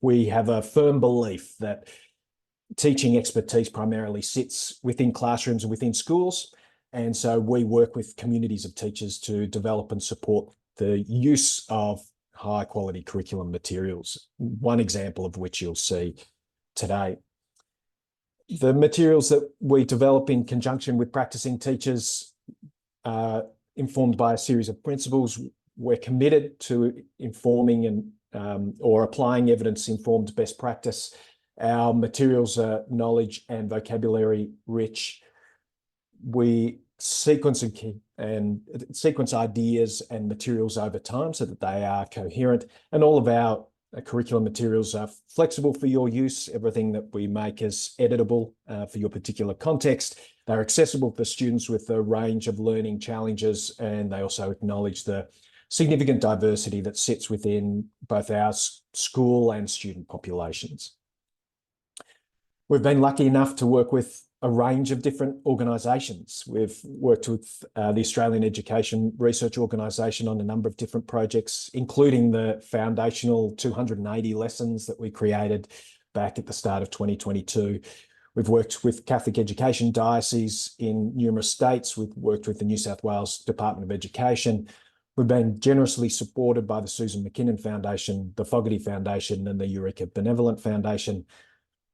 We have a firm belief that teaching expertise primarily sits within classrooms and within schools. And so we work with communities of teachers to develop and support the use of high quality curriculum materials, one example of which you'll see today. The materials that we develop in conjunction with practicing teachers are informed by a series of principles. We're committed to informing and or applying evidence-informed best practice. Our materials are knowledge and vocabulary rich. We sequence ideas and materials over time so that they are coherent, and all of our curriculum materials are flexible for your use. Everything that we make is editable for your particular context. They're accessible for students with a range of learning challenges, and they also acknowledge the significant diversity that sits within both our school and student populations. We've been lucky enough to work with a range of different organisations. We've worked with the Australian Education Research Organisation on a number of different projects, including the foundational 280 lessons that we created back at the start of 2022. We've worked with Catholic Education Diocese in numerous states. We've worked with the New South Wales Department of Education. We've been generously supported by the Susan McKinnon Foundation, the Fogarty Foundation, and the Eureka Benevolent Foundation.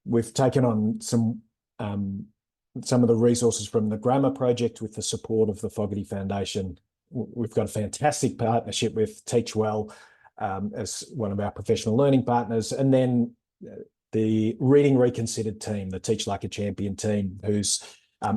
We've taken on some of the resources from the Grammar Project with the support of the Fogarty Foundation. We've got a fantastic partnership with Teach Well as one of our professional learning partners. And then the Reading Reconsidered team, the Teach Like a Champion team, whose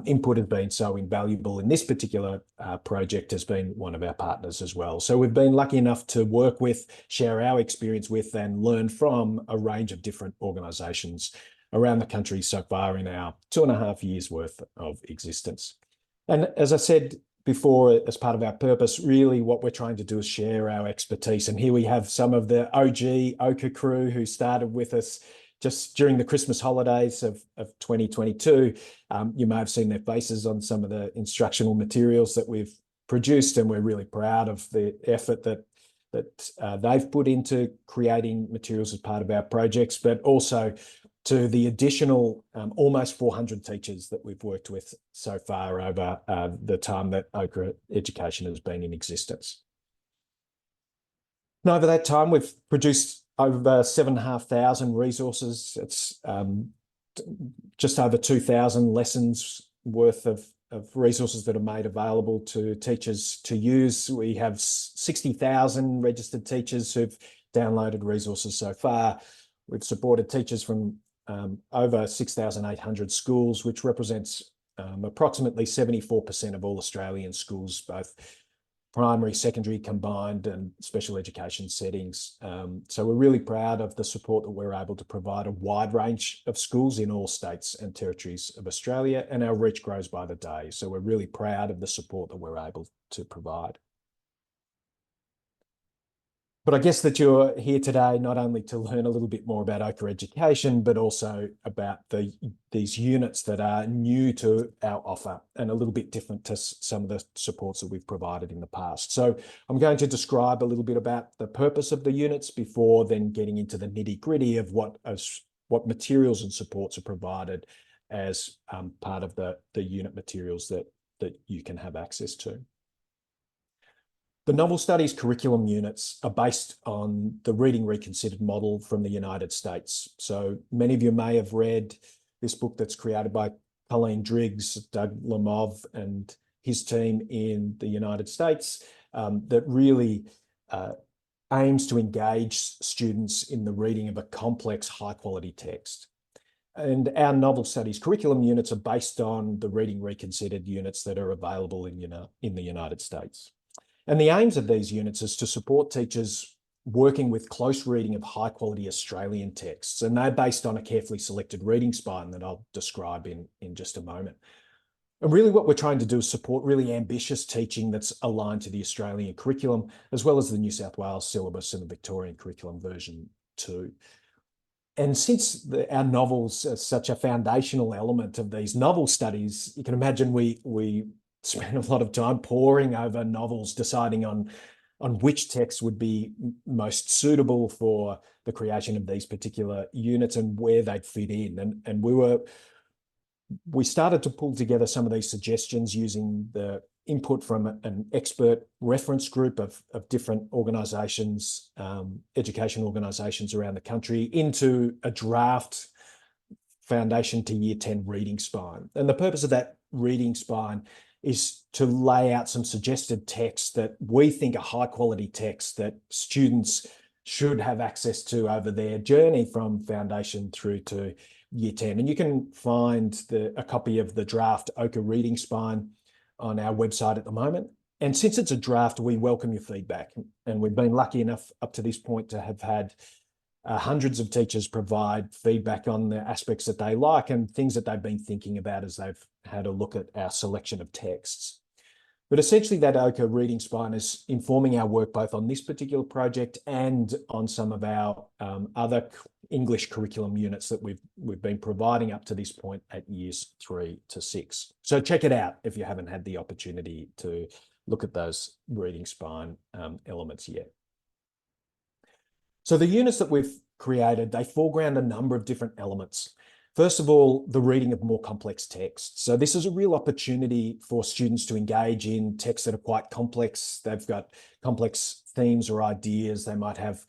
input has been so invaluable in this particular project, has been one of our partners as well. So we've been lucky enough to work with, share our experience with, and learn from a range of different organisations around the country so far in our 2.5 years worth of existence. And as I said before, as part of our purpose, really what we're trying to do is share our expertise. And here we have some of the OG Ochre crew who started with us just during the Christmas holidays of 2022. You may have seen their faces on some of the instructional materials that we've produced, and we're really proud of the effort that they've put into creating materials as part of our projects, but also to the additional almost 400 teachers that we've worked with so far over the time that Ochre Education has been in existence. And over that time, we've produced over 7,500 resources. It's just over 2,000 lessons worth of resources that are made available to teachers to use. We have 60,000 registered teachers who've downloaded resources so far. We've supported teachers from over 6,800 schools, which represents approximately 74% of all Australian schools, both primary, secondary combined, and special education settings. So we're really proud of the support that we're able to provide a wide range of schools in all states and territories of Australia, and our reach grows by the day. So we're really proud of the support that we're able to provide. But I guess that you're here today not only to learn a little bit more about Ochre Education, but also about these units that are new to our offer and a little bit different to some of the supports that we've provided in the past. So I'm going to describe a little bit about the purpose of the units before then getting into the nitty-gritty of what materials and supports are provided as part of the unit materials that you can have access to. The Novel Studies curriculum units are based on the Reading Reconsidered model from the United States. So many of you may have read this book that's created by Colleen Driggs, Doug Lemov, and his team in the United States that really aims to engage students in the reading of a complex, high-quality text. And our Novel Studies curriculum units are based on the Reading Reconsidered units that are available in the United States. And the aims of these units is to support teachers working with close reading of high quality Australian texts. And they're based on a carefully selected reading spine that I'll describe in just a moment. And really what we're trying to do is support really ambitious teaching that's aligned to the Australian curriculum, as well as the New South Wales syllabus and the Victorian curriculum version 2. And since our novels are such a foundational element of these novel studies, you can imagine we spend a lot of time poring over novels, deciding on on which text would be most suitable for the creation of these particular units and where they'd fit in. And we started to pull together some of these suggestions using the input from an expert reference group of different organisations, education organisations around the country, into a draft Foundation to Year 10 reading spine. And the purpose of that reading spine is to lay out some suggested texts that we think are high quality texts that students should have access to over their journey from Foundation through to Year 10. And you can find a copy of the draft OCHA reading spine on our website at the moment. And since it's a draft, we welcome your feedback. And we've been lucky enough up to this point to have had hundreds of teachers provide feedback on the aspects that they like and things that they've been thinking about as they've had a look at our selection of texts. But essentially that OCHA reading spine is informing our work both on this particular project and on some of our other English curriculum units that we've been providing up to this point at years 3 to 6. So check it out if you haven't had the opportunity to look at those reading spine elements yet. So the units that we've created, they foreground a number of different elements. First of all, the reading of more complex texts. So this is a real opportunity for students to engage in texts that are quite complex. They've got complex themes or ideas. They might have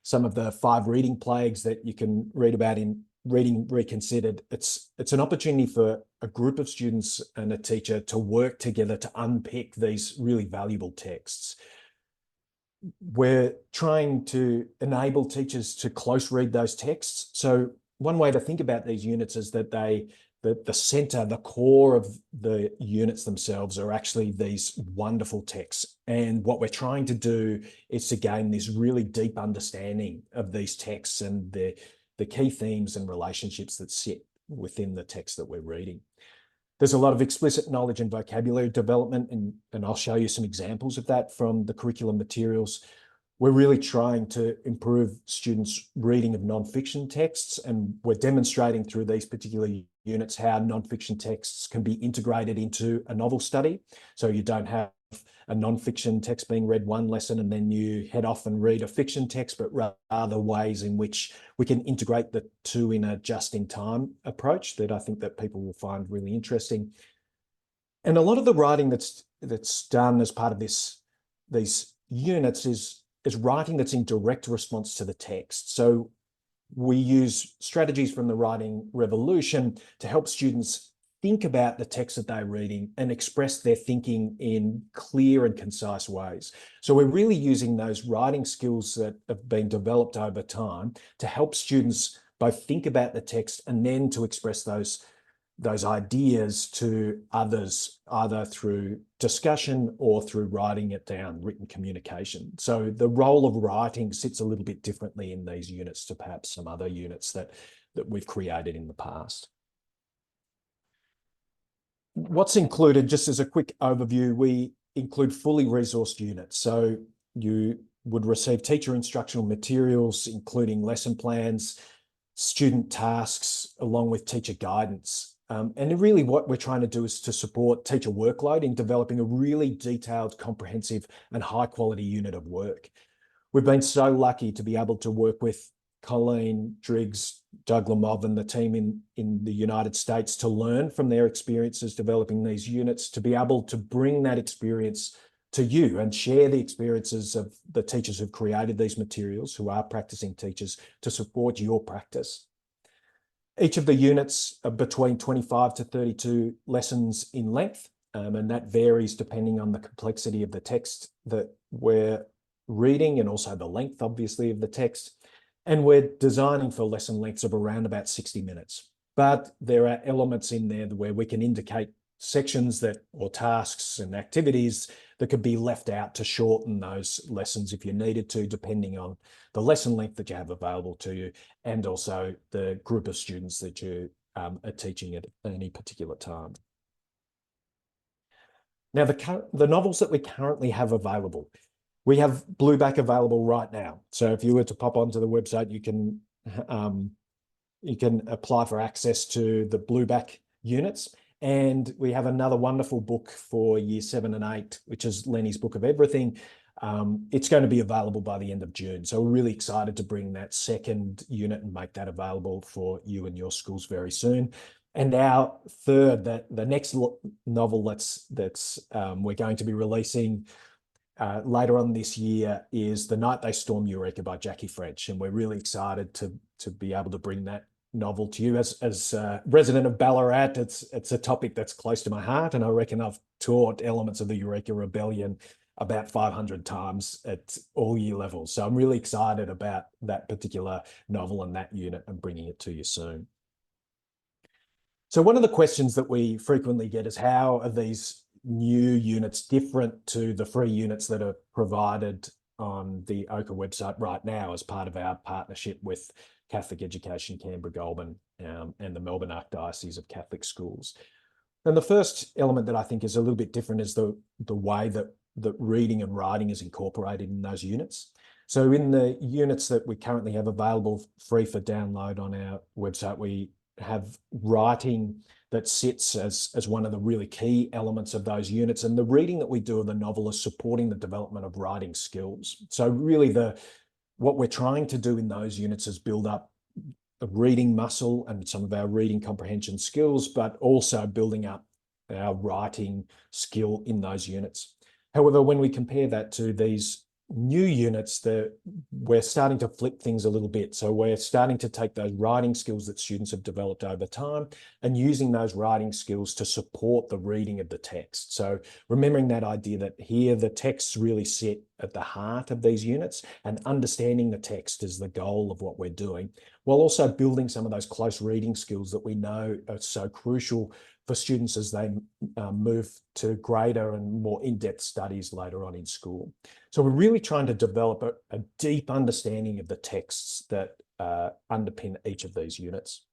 some of the 5 reading plagues that you can read about in Reading Reconsidered. It's an opportunity for a group of students and a teacher to work together to unpick these really valuable texts. We're trying to enable teachers to close read those texts. So one way to think about these units is that the center, the core of the units themselves are actually these wonderful texts. And what we're trying to do is to gain this really deep understanding of these texts and the key themes and relationships that sit within the text that we're reading. There's a lot of explicit knowledge and vocabulary development, and I'll show you some examples of that from the curriculum materials. We're really trying to improve students' reading of non-fiction texts, and we're demonstrating through these particular units how non-fiction texts can be integrated into a novel study. So you don't have a non-fiction text being read one lesson and then you head off and read a fiction text, but rather ways in which we can integrate the two in a just-in-time approach that I think that people will find really interesting. And a lot of the writing that's done as part of these units is writing that's in direct response to the text. So we use strategies from the writing revolution to help students think about the text that they're reading and express their thinking in clear and concise ways. So we're really using those writing skills that have been developed over time to help students both think about the text and then to express those ideas to others, either through discussion or through writing it down, written communication. So the role of writing sits a little bit differently in these units to perhaps some other units that we've created in the past. What's included, just as a quick overview, we include fully resourced units. So you would receive teacher instructional materials, including lesson plans, student tasks, along with teacher guidance. And really what we're trying to do is to support teacher workload in developing a really detailed, comprehensive and high quality unit of work. We've been so lucky to be able to work with Colleen Driggs, Doug Lemov and the team in the United States to learn from their experiences developing these units, to be able to bring that experience to you and share the experiences of the teachers who've created these materials, who are practicing teachers, to support your practice. Each of the units are between 25 to 32 lessons in length, and that varies depending on the complexity of the text that we're reading and also the length, obviously, of the text. And we're designing for lesson lengths of around about 60 minutes. But there are elements in there where we can indicate sections or tasks and activities that could be left out to shorten those lessons if you needed to, depending on the lesson length that you have available to you and also the group of students that you are teaching at any particular time. Now, the novels that we currently have available, we have Blueback available right now. So if you were to pop onto the website, you can apply for access to the Blueback units. And we have another wonderful book for year 7 and 8, which is Lenny's Book of Everything, It's going to be available by the end of June. So we're really excited to bring that second unit and make that available for you and your schools very soon. And our third, the next novel that's we're going to be releasing later on this year is The Night They Stormed Eureka by Jackie French. And we're really excited to be able to bring that novel to you. As a resident of Ballarat, it's a topic that's close to my heart, and I reckon I've taught elements of the Eureka Rebellion about 500 times at all year levels. So I'm really excited about that particular novel and that unit and bringing it to you soon. So one of the questions that we frequently get is, how are these new units different to the free units that are provided on the OCA website right now as part of our partnership with Catholic Education Canberra Goulburn and the Melbourne Archdiocese of Catholic Schools? And the first element that I think is a little bit different is the way that reading and writing is incorporated in those units. So in the units that we currently have available free for download on our website, we have writing that sits as one of the really key elements of those units. And the reading that we do of the novel is supporting the development of writing skills. So really what we're trying to do in those units is build up a reading muscle and some of our reading comprehension skills, but also building up our writing skill in those units. However, when we compare that to these new units, we're starting to flip things a little bit. So we're starting to take those writing skills that students have developed over time and using those writing skills to support the reading of the text. So remembering that idea that here the texts really sit at the heart of these units, and understanding the text is the goal of what we're doing, while also building some of those close reading skills that we know are so crucial for students as they move to greater and more in-depth studies later on in school. So we're really trying to develop a deep understanding of the texts that underpin each of these units.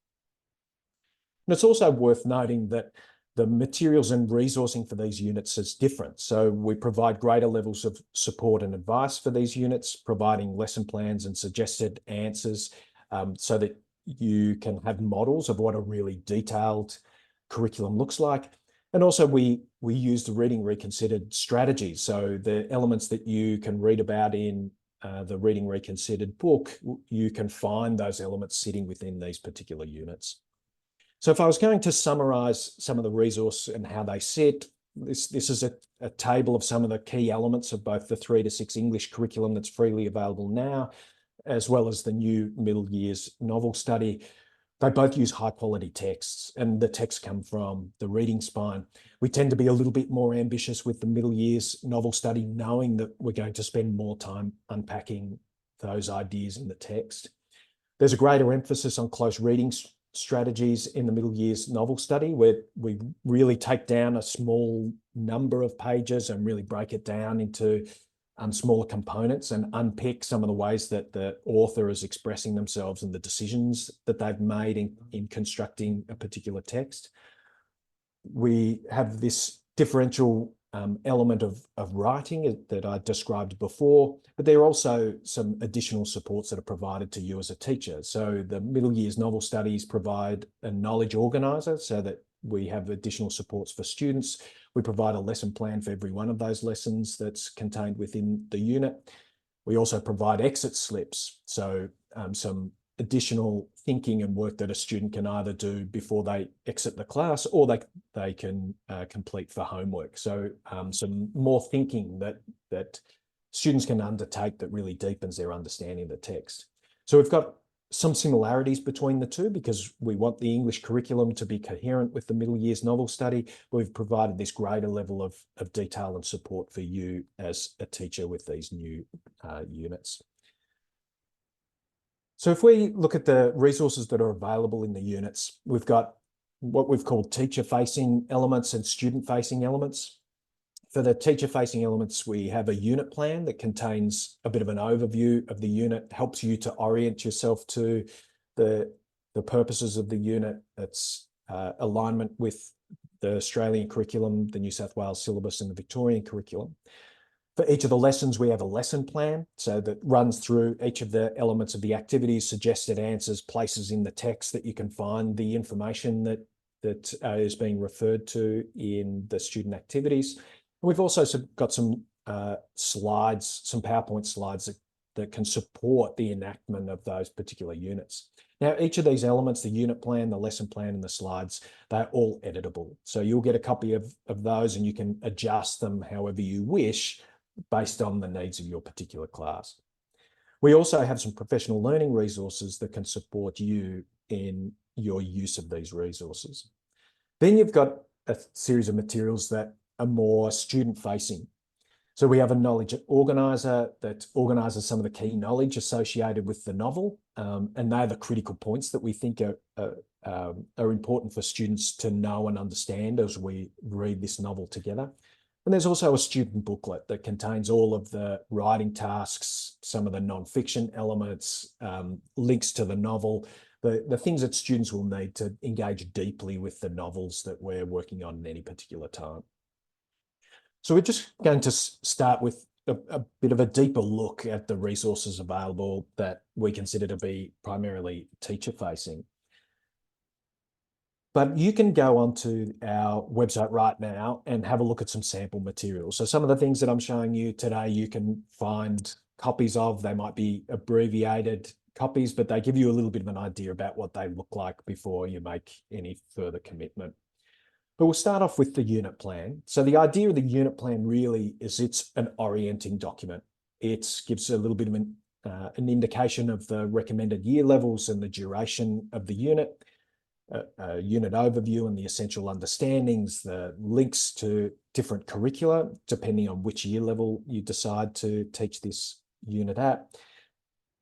And it's also worth noting that the materials and resourcing for these units is different. So we provide greater levels of support and advice for these units, providing lesson plans and suggested answers so that you can have models of what a really detailed curriculum looks like. And also we use the Reading Reconsidered strategies. So the elements that you can read about in the Reading Reconsidered book, you can find those elements sitting within these particular units. So if I was going to summarize some of the resource and how they sit, this is a table of some of the key elements of both the 3 to 6 English curriculum that's freely available now, as well as the new middle years novel study. They both use high quality texts, and the texts come from the Reading Spine. We tend to be a little bit more ambitious with the middle years novel study, knowing that we're going to spend more time unpacking those ideas in the text. There's a greater emphasis on close reading strategies in the middle years novel study, where we really take down a small number of pages and really break it down into smaller components and unpick some of the ways that the author is expressing themselves and the decisions that they've made in constructing a particular text. We have this differential element of writing that I described before, but there are also some additional supports that are provided to you as a teacher. So the middle years novel studies provide a knowledge organizer so that we have additional supports for students. We provide a lesson plan for every one of those lessons that's contained within the unit. We also provide exit slips, so some additional thinking and work that a student can either do before they exit the class, or they can complete for homework. So some more thinking that students can undertake that really deepens their understanding of the text. So we've got some similarities between the two because we want the English curriculum to be coherent with the middle years novel study. We've provided this greater level of detail and support for you as a teacher with these new units. So if we look at the resources that are available in the units, we've got what we've called teacher-facing elements and student-facing elements. For the teacher-facing elements, we have a unit plan that contains a bit of an overview of the unit, helps you to orient yourself to the purposes of the unit. It's alignment with the Australian curriculum, the New South Wales syllabus, and the Victorian curriculum. For each of the lessons, we have a lesson plan, so that runs through each of the elements of the activities, suggested answers, places in the text that you can find the information that is being referred to in the student activities. We've also got some slides, some PowerPoint slides that can support the enactment of those particular units. Now, each of these elements, the unit plan, the lesson plan, and the slides, they're all editable. So you'll get a copy of those and you can adjust them however you wish based on the needs of your particular class. We also have some professional learning resources that can support you in your use of these resources. Then you've got a series of materials that are more student-facing. So we have a knowledge organiser that organises some of the key knowledge associated with the novel, and they're the critical points that we think are important for students to know and understand as we read this novel together. And there's also a student booklet that contains all of the writing tasks, some of the non-fiction elements, links to the novel, the things that students will need to engage deeply with the novels that we're working on at any particular time. So we're just going to start with a bit of a deeper look at the resources available that we consider to be primarily teacher-facing. But you can go onto our website right now and have a look at some sample materials. So some of the things that I'm showing you today, you can find copies of. They might be abbreviated copies, but they give you a little bit of an idea about what they look like before you make any further commitment. But we'll start off with the unit plan. So the idea of the unit plan really is it's an orienting document. It gives a little bit of an indication of the recommended year levels and the duration of the unit, a unit overview and the essential understandings, the links to different curricula, depending on which year level you decide to teach this unit at,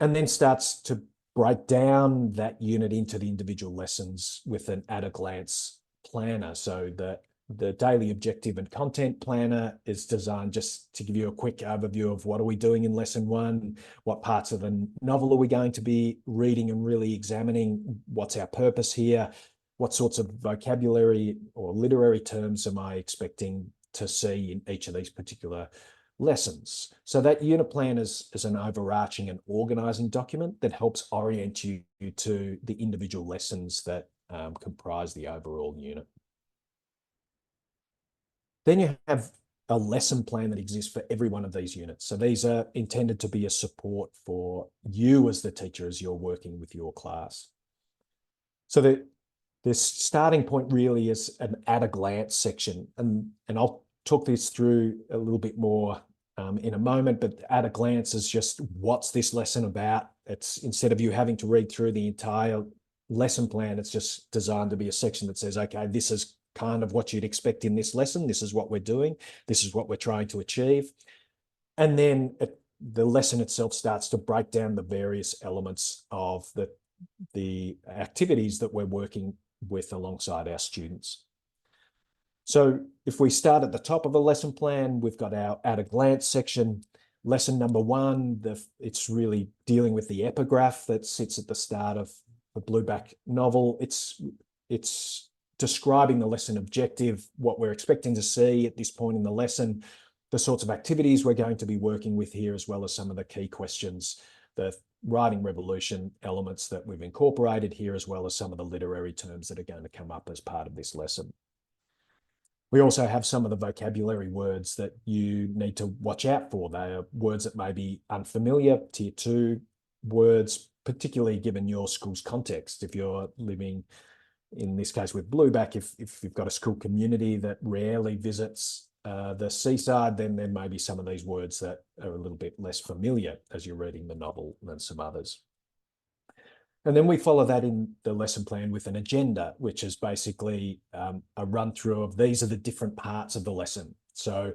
and then starts to break down that unit into the individual lessons with an at-a-glance planner. So the daily objective and content planner is designed just to give you a quick overview of what are we doing in lesson one, what parts of the novel are we going to be reading and really examining, what's our purpose here, what sorts of vocabulary or literary terms am I expecting to see in each of these particular lessons. So that unit plan is an overarching and organising document that helps orient you to the individual lessons that comprise the overall unit. Then you have a lesson plan that exists for every one of these units. So these are intended to be a support for you as the teacher as you're working with your class. So the starting point really is an at-a-glance section, and I'll talk this through a little bit more in a moment, but at a glance is just what's this lesson about. It's instead of you having to read through the entire lesson plan, it's just designed to be a section that says, okay, this is kind of what you'd expect in this lesson. This is what we're doing. This is what we're trying to achieve. And then the lesson itself starts to break down the various elements of the activities that we're working with alongside our students. So if we start at the top of a lesson plan, we've got our at a glance section. Lesson number one, it's really dealing with the epigraph that sits at the start of the Blueback novel. It's describing the lesson objective, what we're expecting to see at this point in the lesson, the sorts of activities we're going to be working with here, as well as some of the key questions, the writing revolution elements that we've incorporated here, as well as some of the literary terms that are going to come up as part of this lesson. We also have some of the vocabulary words that you need to watch out for. They are words that may be unfamiliar, tier 2 words, particularly given your school's context. If you're living, in this case with Blueback, if you've got a school community that rarely visits the seaside, then there may be some of these words that are a little bit less familiar as you're reading the novel than some others. And then we follow that in the lesson plan with an agenda, which is basically a run through of these are the different parts of the lesson. So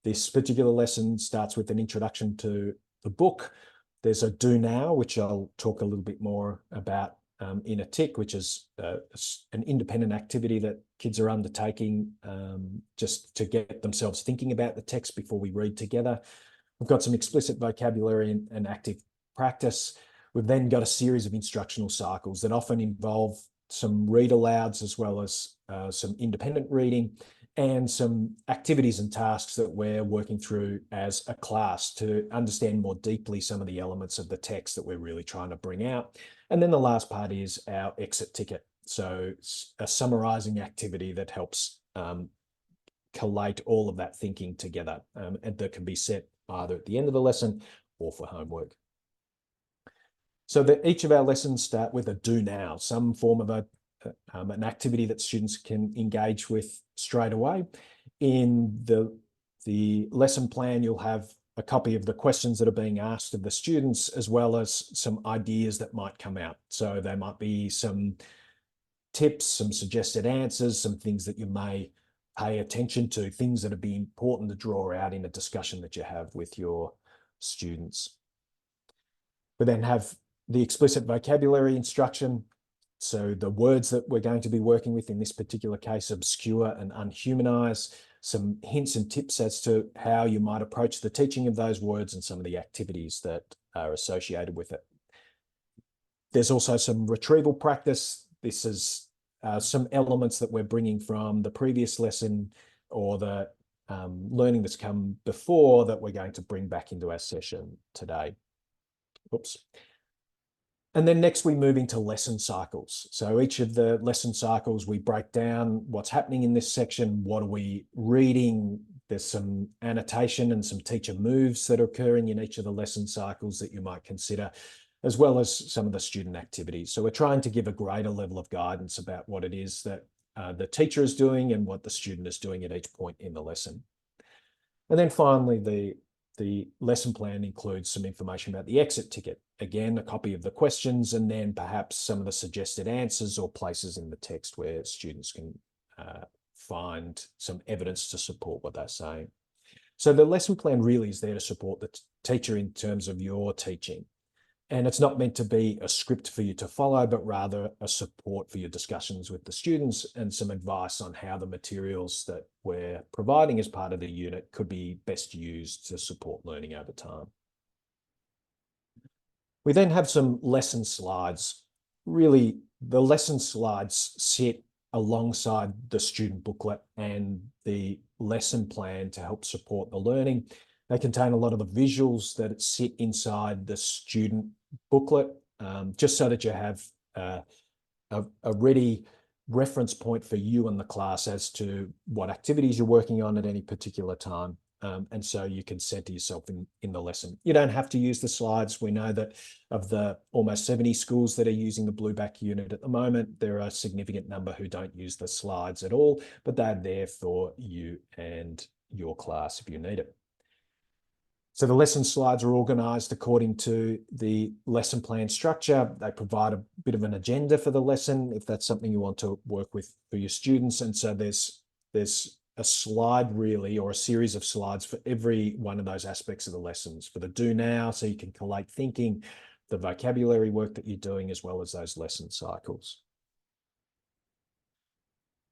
this particular lesson starts with an introduction to the book. There's a do now, which I'll talk a little bit more about in a tick, which is an independent activity that kids are undertaking just to get themselves thinking about the text before we read together. We've got some explicit vocabulary and active practice. We've then got a series of instructional cycles that often involve some read alouds, as well as some independent reading and some activities and tasks that we're working through as a class to understand more deeply some of the elements of the text that we're really trying to bring out. And then the last part is our exit ticket. So it's a summarizing activity that helps collate all of that thinking together, and that can be set either at the end of the lesson or for homework. So that each of our lessons start with a do now, some form of an activity that students can engage with straight away. In the lesson plan, you'll have a copy of the questions that are being asked of the students, as well as some ideas that might come out. So there might be some tips, some suggested answers, some things that you may pay attention to, things that would be important to draw out in a discussion that you have with your students. We then have the explicit vocabulary instruction. So the words that we're going to be working with in this particular case, obscure and unhumanize, some hints and tips as to how you might approach the teaching of those words and some of the activities that are associated with it. There's also some retrieval practice. This is some elements that we're bringing from the previous lesson or the learning that's come before that we're going to bring back into our session today. Oops. And then next we move into lesson cycles. So each of the lesson cycles, we break down what's happening in this section, what are we reading. There's some annotation and some teacher moves that are occurring in each of the lesson cycles that you might consider, as well as some of the student activities. So we're trying to give a greater level of guidance about what it is that the teacher is doing and what the student is doing at each point in the lesson. And then finally, the lesson plan includes some information about the exit ticket. Again, a copy of the questions, and then perhaps some of the suggested answers or places in the text where students can find some evidence to support what they're saying. So the lesson plan really is there to support the teacher in terms of your teaching. And it's not meant to be a script for you to follow, but rather a support for your discussions with the students and some advice on how the materials that we're providing as part of the unit could be best used to support learning over time. We then have some lesson slides. Really, the lesson slides sit alongside the student booklet and the lesson plan to help support the learning. They contain a lot of the visuals that sit inside the student booklet, just so that you have a ready reference point for you and the class as to what activities you're working on at any particular time. And so you can center yourself in the lesson. You don't have to use the slides. We know that of the almost 70 schools that are using the Blueback unit at the moment, there are a significant number who don't use the slides at all, but they're there for you and your class if you need it. So the lesson slides are organised according to the lesson plan structure. They provide a bit of an agenda for the lesson, if that's something you want to work with for your students. And so there's a slide really, or a series of slides for every one of those aspects of the lessons. For the do now, so you can collate thinking, the vocabulary work that you're doing, as well as those lesson cycles.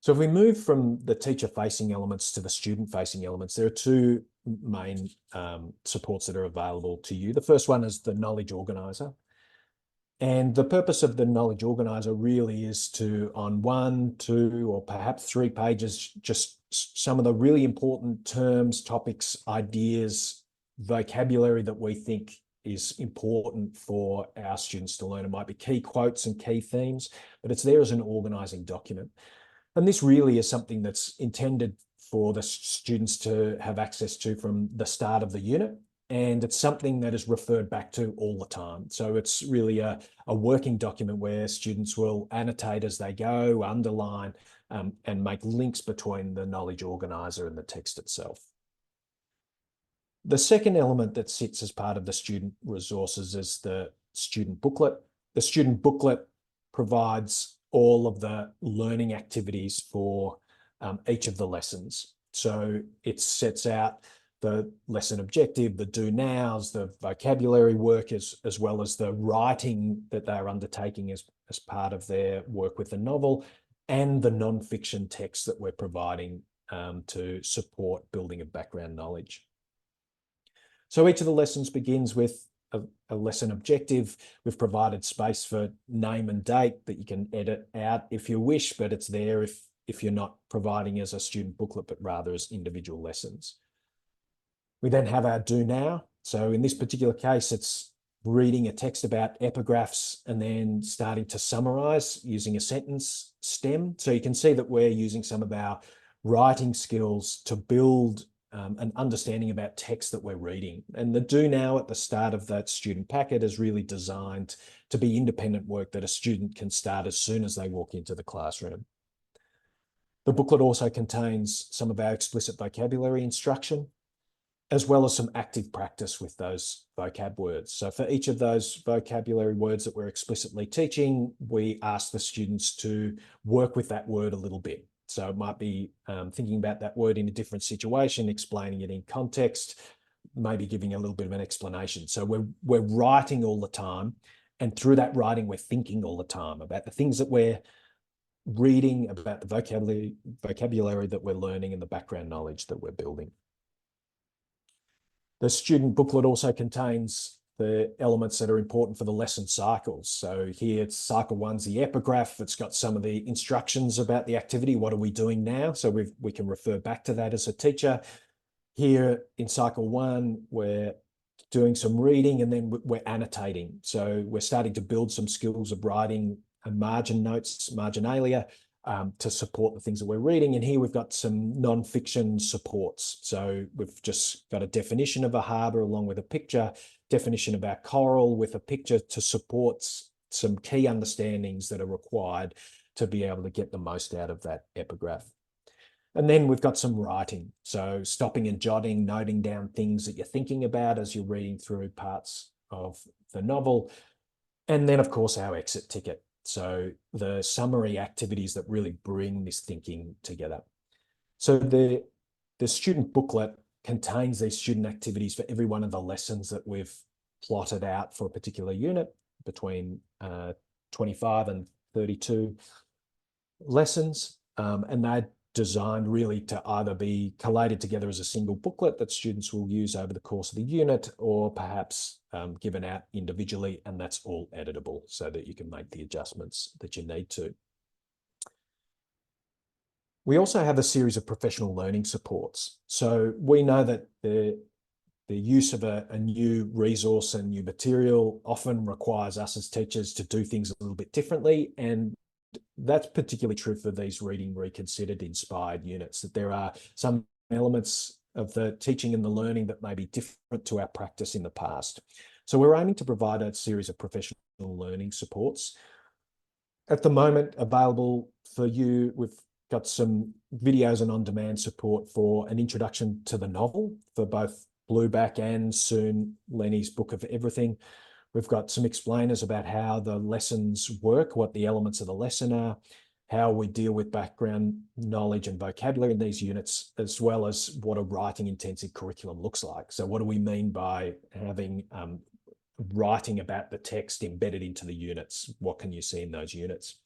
So if we move from the teacher-facing elements to the student-facing elements, there are two main supports that are available to you. The first one is the knowledge organizer. And the purpose of the knowledge organizer really is to, on 1, 2, or perhaps 3 pages, just some of the really important terms, topics, ideas, vocabulary that we think is important for our students to learn. It might be key quotes and key themes, but it's there as an organizing document. And this really is something that's intended for the students to have access to from the start of the unit. And it's something that is referred back to all the time. So it's really a working document where students will annotate as they go, underline, and make links between the knowledge organizer and the text itself. The second element that sits as part of the student resources is the student booklet. The student booklet provides all of the learning activities for each of the lessons. So it sets out the lesson objective, the do nows, the vocabulary work, as well as the writing that they're undertaking as part of their work with the novel, and the non-fiction text that we're providing to support building of background knowledge. So each of the lessons begins with a lesson objective. We've provided space for name and date that you can edit out if you wish, but it's there if you're not providing as a student booklet, but rather as individual lessons. We then have our do now. So in this particular case, it's reading a text about epigraphs and then starting to summarize using a sentence stem. So you can see that we're using some of our writing skills to build an understanding about text that we're reading. And the Do Now at the start of that student packet is really designed to be independent work that a student can start as soon as they walk into the classroom. The booklet also contains some of our explicit vocabulary instruction, as well as some active practice with those vocab words. So for each of those vocabulary words that we're explicitly teaching, we ask the students to work with that word a little bit. So it might be thinking about that word in a different situation, explaining it in context, maybe giving a little bit of an explanation. So we're writing all the time, and through that writing, we're thinking all the time about the things that we're reading, about the vocabulary that we're learning, and the background knowledge that we're building. The student booklet also contains the elements that are important for the lesson cycles. So here it's cycle one's the epigraph. It's got some of the instructions about the activity. What are we doing now? So we can refer back to that as a teacher. Here in cycle one, we're doing some reading and then we're annotating. So we're starting to build some skills of writing margin notes, marginalia, to support the things that we're reading. And here we've got some non-fiction supports. So we've just got a definition of a harbour along with a picture, definition of our coral with a picture to support some key understandings that are required to be able to get the most out of that epigraph. And then we've got some writing. So stopping and jotting, noting down things that you're thinking about as you're reading through parts of the novel. And then, of course, our exit ticket. So the summary activities that really bring this thinking together. So the student booklet contains these student activities for every one of the lessons that we've plotted out for a particular unit, between 25 and 32 lessons. And they're designed really to either be collated together as a single booklet that students will use over the course of the unit, or perhaps given out individually, and that's all editable so that you can make the adjustments that you need to. We also have a series of professional learning supports. So we know that the use of a new resource and new material often requires us as teachers to do things a little bit differently, and that's particularly true for these Reading Reconsidered inspired units, that there are some elements of the teaching and the learning that may be different to our practice in the past. So we're aiming to provide a series of professional learning supports. At the moment, available for you, we've got some videos and on-demand support for an introduction to the novel for both Blueback and soon Lenny's Book of Everything. We've got some explainers about how the lessons work, what the elements of the lesson are, how we deal with background knowledge and vocabulary in these units, as well as what a writing intensive curriculum looks like. So what do we mean by having writing about the text embedded into the units? What can you see in those units?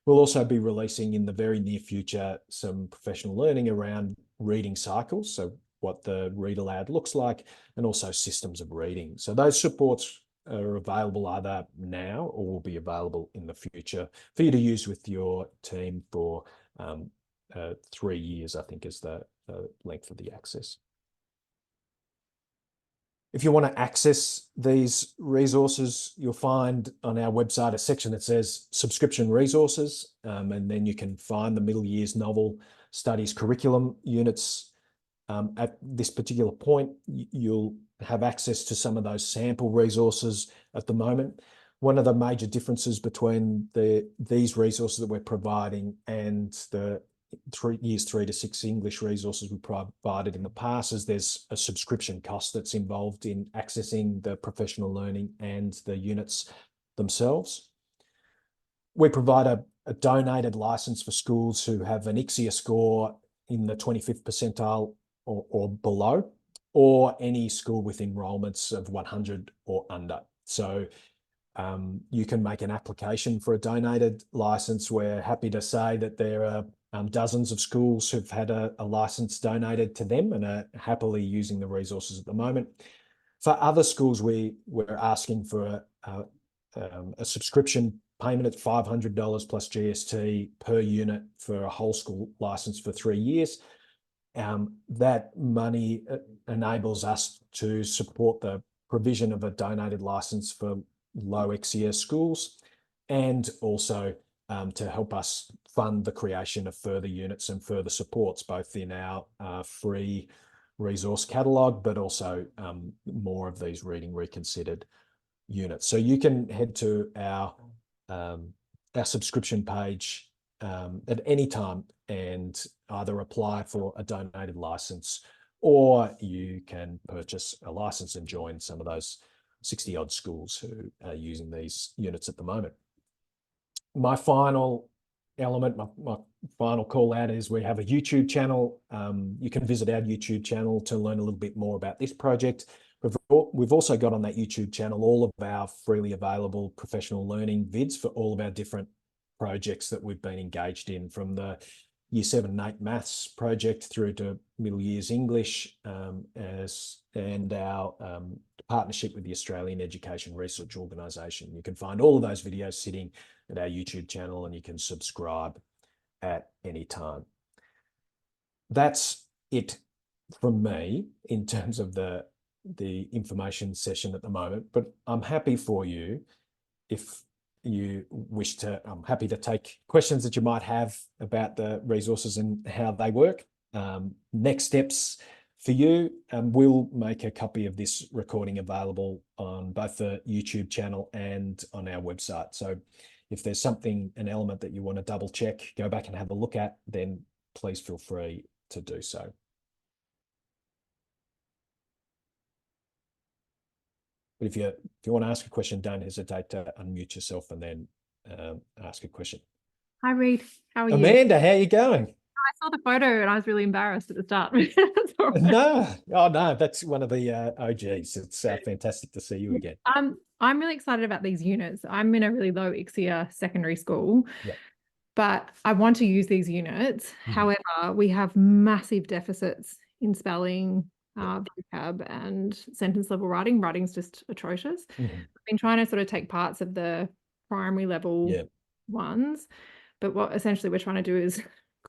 We'll also be releasing in the very near future some professional learning around reading cycles, so what the read aloud looks like, and also systems of reading. So those supports are available either now or will be available in the future for you to use with your team for 3 years, I think is the length of the access. If you want to access these resources, you'll find on our website a section that says subscription resources, and then you can find the middle years novel studies curriculum units. At this particular point, you'll have access to some of those sample resources at the moment. One of the major differences between these resources that we're providing and the years 3 to 6 English resources we provided in the past is there's a subscription cost that's involved in accessing the professional learning and the units themselves. We provide a donated license for schools who have an ICSEA score in the 25th percentile or below, or any school with enrolments of 100 or under. So you can make an application for a donated license. We're happy to say that there are dozens of schools who've had a license donated to them and are happily using the resources at the moment. For other schools, we're asking for a subscription payment at $500 plus GST per unit for a whole school license for 3 years. That money enables us to support the provision of a donated license for low ICSEA schools, and also to help us fund the creation of further units and further supports, both in our free resource catalogue, but also more of these Reading Reconsidered units. So you can head to our subscription page at any time and either apply for a donated license, or you can purchase a license and join some of those 60 odd schools who are using these units at the moment. My final element, my final call out is we have a YouTube channel. You can visit our YouTube channel to learn a little bit more about this project. We've also got on that YouTube channel all of our freely available professional learning vids for all of our different projects that we've been engaged in, from the Year 7 and 8 maths project through to middle years English, and our partnership with the Australian Education Research Organisation. You can find all of those videos sitting at our YouTube channel, and you can subscribe at any time. That's it from me in terms of the information session at the moment, but I'm happy for you if you wish to. I'm happy to take questions that you might have about the resources and how they work. Next steps for you, we'll make a copy of this recording available on both the YouTube channel and on our website. So if there's something, an element that you want to double check, go back and have a look at, then please feel free to do so. But if you want to ask a question, don't hesitate to unmute yourself and then ask a question. Hi, Reid. How are you? Amanda, how are you going? I saw the photo and I was really embarrassed at the start. No, oh no, that's one of the OGs. It's fantastic to see you again. I'm really excited about these units. I'm in a really low ICSEA secondary school, but I want to use these units. However, we have massive deficits in spelling, vocab, and sentence level writing. Writing's just atrocious. I've been trying to sort of take parts of the primary level ones, but what essentially we're trying to do is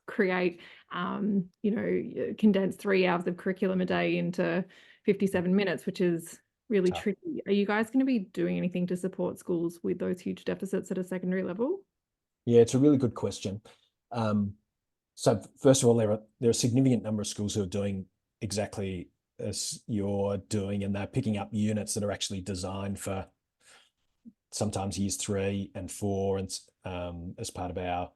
create, condense 3 hours of curriculum a day into 57 minutes, which is really tricky. Are you guys going to be doing anything to support schools with those huge deficits at a secondary level? Yeah, it's a really good question. So first of all, there are a significant number of schools who are doing exactly as you're doing, and they're picking up units that are actually designed for sometimes years 3 and 4, and as part of our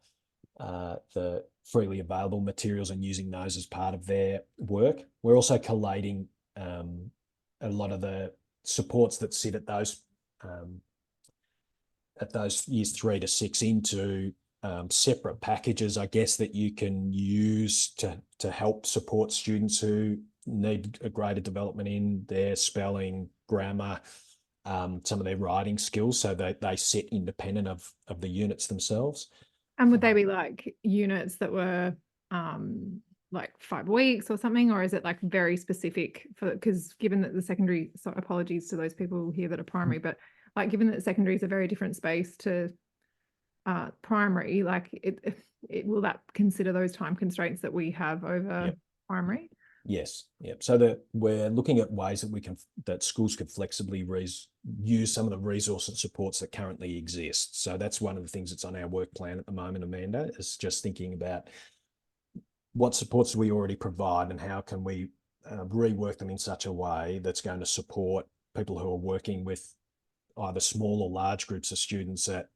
the freely available materials, and using those as part of their work. We're also collating a lot of the supports that sit at those years 3 to 6 into separate packages, I guess, that you can use to help support students who need a greater development in their spelling, grammar, some of their writing skills, so they sit independent of the units themselves. And would they be like units that were like 5 weeks or something, or is it like very specific for, because given that the secondary, so apologies to those people here that are primary, but like given that secondary is a very different space to primary, like it will that consider those time constraints that we have over primary? Yes. Yep. So we're looking at ways that schools could flexibly use some of the resource and supports that currently exist. So that's one of the things that's on our work plan at the moment, Amanda, is just thinking about what supports do we already provide and how can we rework them in such a way that's going to support people who are working with either small or large groups of students that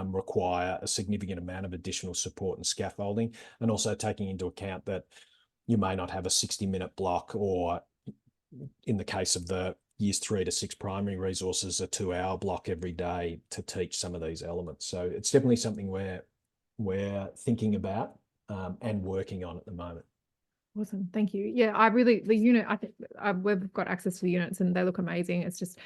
require a significant amount of additional support and scaffolding, and also taking into account that you may not have a 60-minute block, or in the case of the years 3 to 6 primary resources, a 2-hour block every day to teach some of these elements. So it's definitely something we're thinking about and working on at the moment. Awesome. Thank you. Yeah, the unit, I think we've got access to the units and they look amazing. It's just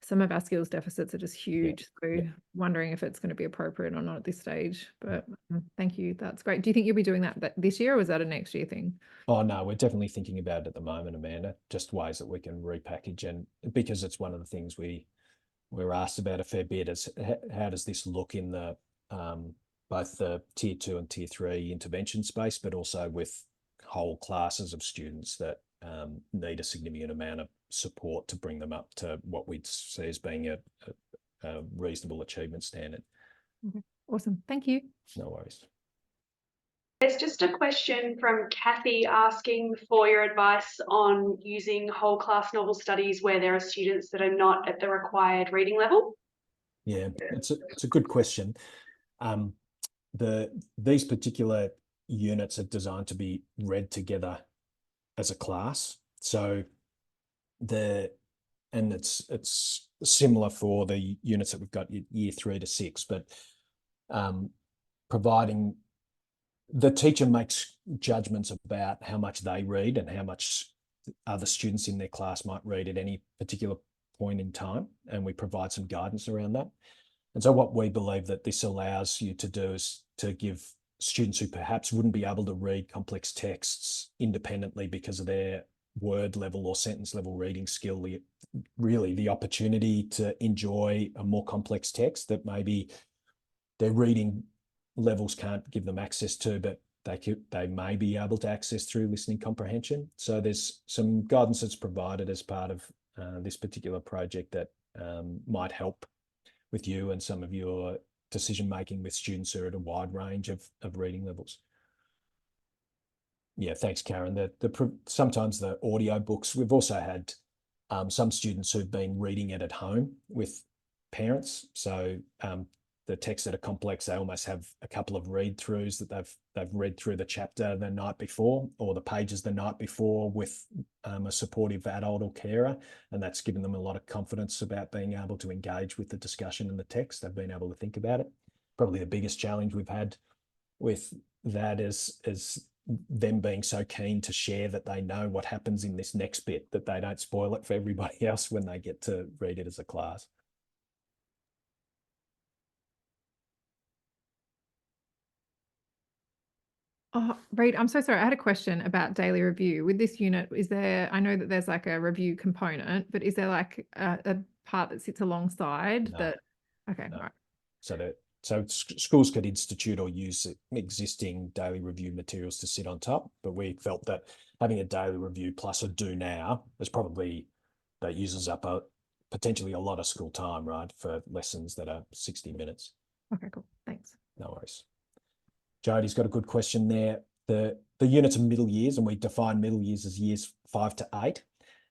some of our skills deficits are just huge. So wondering if it's going to be appropriate or not at this stage, but thank you. That's great. Do you think you'll be doing that this year, or was that a next year thing? Oh, no, we're definitely thinking about it at the moment, Amanda, just ways that we can repackage, and because it's one of the things we're asked about a fair bit, is how does this look in the both the tier 2 and tier 3 intervention space, but also with whole classes of students that need a significant amount of support to bring them up to what we'd see as being a reasonable achievement standard. Awesome. Thank you. No worries. There's just a question from Kathy asking for your advice on using whole class novel studies where there are students that are not at the required reading level. Yeah, it's a good question. These particular units are designed to be read together as a class. So it's similar for the units that we've got year 3 to 6, but providing the teacher makes judgments about how much they read and how much other students in their class might read at any particular point in time, and we provide some guidance around that. And so what we believe that this allows you to do is to give students who perhaps wouldn't be able to read complex texts independently because of their word level or sentence level reading skill, really the opportunity to enjoy a more complex text that maybe their reading levels can't give them access to, but they may be able to access through listening comprehension. So there's some guidance that's provided as part of this particular project that might help with you and some of your decision making with students who are at a wide range of reading levels. Yeah, thanks, Karen. Sometimes the audio books, we've also had some students who've been reading it at home with parents. So the texts that are complex, they almost have a couple of read-throughs that they've read through the chapter the night before or the pages the night before with a supportive adult or carer, and that's given them a lot of confidence about being able to engage with the discussion and the text. They've been able to think about it. Probably the biggest challenge we've had with that is them being so keen to share that they know what happens in this next bit, that they don't spoil it for everybody else when they get to read it as a class. Oh, Reid, I'm so sorry. I had a question about daily review. With this unit, I know that there's like a review component, but is there like a part that sits alongside that? Okay, no. right. So schools could institute or use existing daily review materials to sit on top, but we felt that having a daily review plus a do now that uses up potentially a lot of school time, right, for lessons that are 60 minutes. Okay, cool. Thanks. No worries. Jodie's got a good question there. The units are middle years, and we define middle years as years 5 to 8.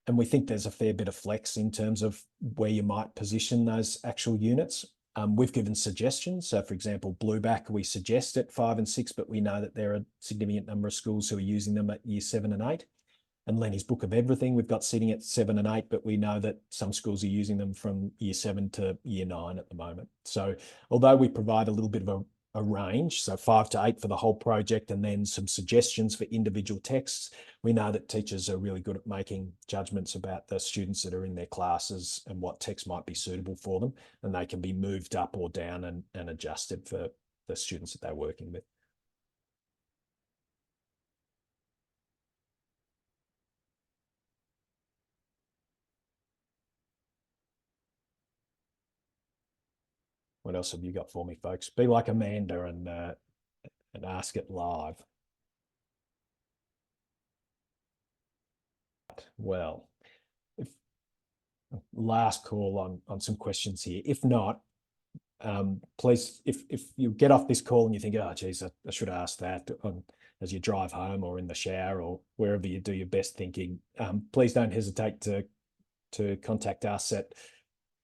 And we think there's a fair bit of flex in terms of where you might position those actual units. We've given suggestions. So for example, Blueback, we suggest at 5 and 6, but we know that there are a significant number of schools who are using them at year 7 and 8. And Lenny's Book of Everything, we've got sitting at 7 and 8, but we know that some schools are using them from year 7 to year 9 at the moment. So although we provide a little bit of a range, so 5 to 8 for the whole project, and then some suggestions for individual texts, we know that teachers are really good at making judgments about the students that are in their classes and what text might be suitable for them, and they can be moved up or down and adjusted for the students that they're working with. What else have you got for me, folks? Be like Amanda and ask it live. Well, last call on some questions here. If not, please, if you get off this call and you think, oh, geez, I should have asked that as you drive home or in the shower or wherever you do your best thinking, please don't hesitate to contact us at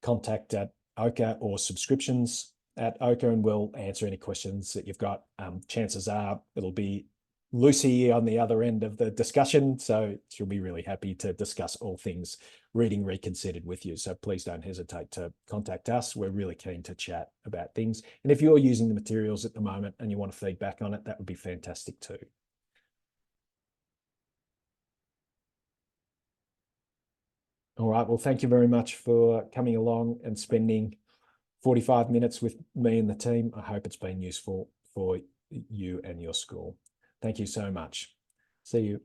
contact@OCA or subscriptions@OCA, and we'll answer any questions that you've got. Chances are it'll be Lucy on the other end of the discussion, so she'll be really happy to discuss all things Reading Reconsidered with you. So please don't hesitate to contact us. We're really keen to chat about things. And if you're using the materials at the moment and you want to feedback on it, that would be fantastic too. All right, well, thank you very much for coming along and spending 45 minutes with me and the team. I hope it's been useful for you and your school. Thank you so much. See you.